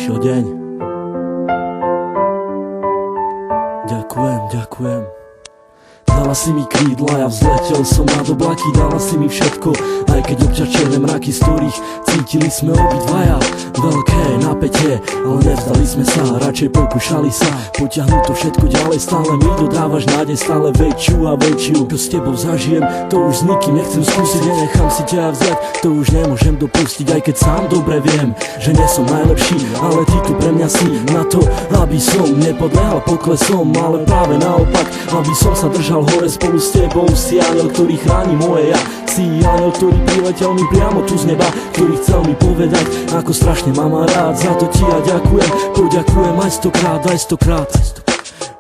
prišiel deň. Ďakujem. Dala si mi krídla, ja vzletel som nad oblaky. Dala si mi všetko, aj keď občas černé mraky, z ktorých cítili sme obidvaja veľké napätie, ale nevzdali sme sa, radšej pokúšali sa potiahnuť to všetko ďalej. Stále mi dodávaš nádej, stále väčšiu a väčšiu. Čo s tebou zažijem, to už s nikým nechcem skúsiť. Nenechám si ťa vziať, to už nemôžem dopustiť. Aj keď sám dobre viem, že nie som najlepší, ale ty tu pre mňa si na to, aby som nepodľahal poklesom, ale práve naopak, aby som sa držal hore spolu s tebou. Si aniel, ktorý chráni moje ja. Si aniel, ktorý priletel mi priamo tu z neba, ktorý chcel mi povedať, ako strašne ma má rád. Za to ti ja ďakujem, poďakujem aj stokrát.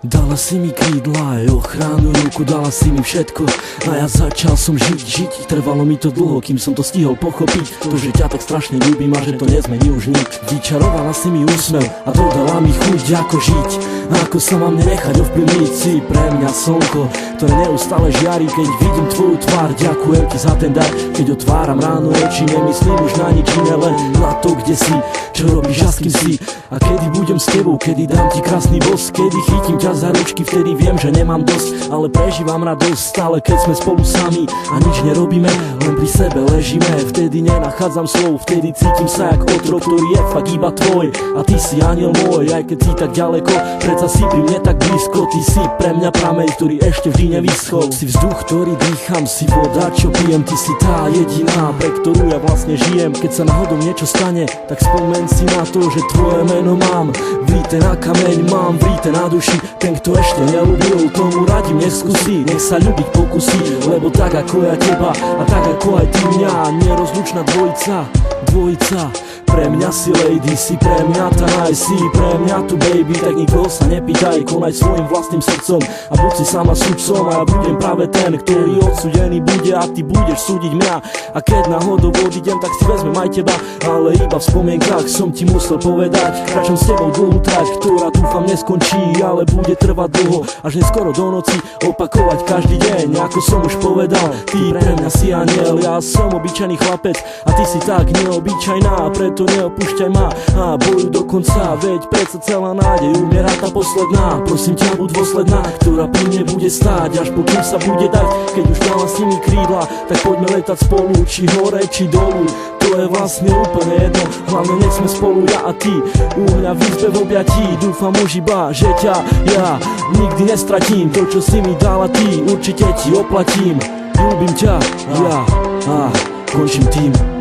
Dala si mi krídla aj ochranu ruku, dala si mi všetko a ja začal som žiť. Trvalo mi to dlho, kým som to stihol pochopiť, to, že ťa tak strašne ľúbim a že to nezmení už nič. Vyčarovala si mi úsmev a dodala mi chuť, ako žiť a ako sa mám nenechať ovplyvniť. Si pre mňa slnko, ktoré neustále žiari, keď vidím tvoju tvár. Ďakujem ti za ten dar, keď otváram ráno oči, nemyslím už na nič iné, len na to, kde si, čo robíš a s kým si. A kedy budem s tebou, kedy dám ti krásny bosk, kedy chytím ťa za ručky, vtedy viem, že nemám dosť, ale prežívam radosť stále, keď sme spolu sami a nič nerobíme, len pri sebe ležíme. Vtedy nenachádzam slov, vtedy cítim sa jak otrok, ktorý je fakt iba tvoj a ty si aniel môj. Aj keď si tak ďaleko, predsa si pri mne tak blízko. Ty si pre mňa prameň, ktorý ešte vždy nevyschol. Si vzduch, ktorý dýcham, si voda, čo pijem. Ty si tá jediná, pre ktorú ja vlastne žijem. Keď sa náhodou niečo stane, tak spomeň si na to, že tvoje meno mám vrité na kameň, mám vrité na duši. Ten, kto ešte neľúbil, tomu radím, neskúsi, nech sa ľúbiť pokusí, lebo tak ako ja teba a tak ako aj ty mňa, nerozlučná dvojica. Pre mňa si lady, si pre mňa tá naj, si pre mňa tu baby, tak nikoho sa nepýtaj, konaj svojim vlastným srdcom a buď si sama sudcom a ja budem práve ten, ktorý odsúdený bude a ty budeš súdiť mňa. A keď náhodou odídem, tak si vezmem aj teba, ale iba v spomienkach som ti musel povedať, kráčam s tebou dlhú trať, ktorá dúfam neskončí, ale bude trvať dlho, až neskoro do noci, opakovať každý deň, ako som už povedal. Ty pre mňa si aniel, ja som obyčajný chlapec a ty si tak neobyčajná, preto neopúšťaj ma a bojuj do konca, veď predsa celá nádej umiera tá posledná. Prosím ťa, buď dôsledná, ktorá pri mne bude stáť, až pokým sa bude dať. Keď už dala si mi krídla, tak poďme letať spolu, či hore, či dolu, to je vlastne úplne jedno, hlavne nech sme spolu ja a ty, u mňa v izbe v objatí. Dúfam už iba, že ťa ja nikdy nestratím, to čo si mi dala ty, určite ti oplatím. Ľúbim ťa, ja a končím tým.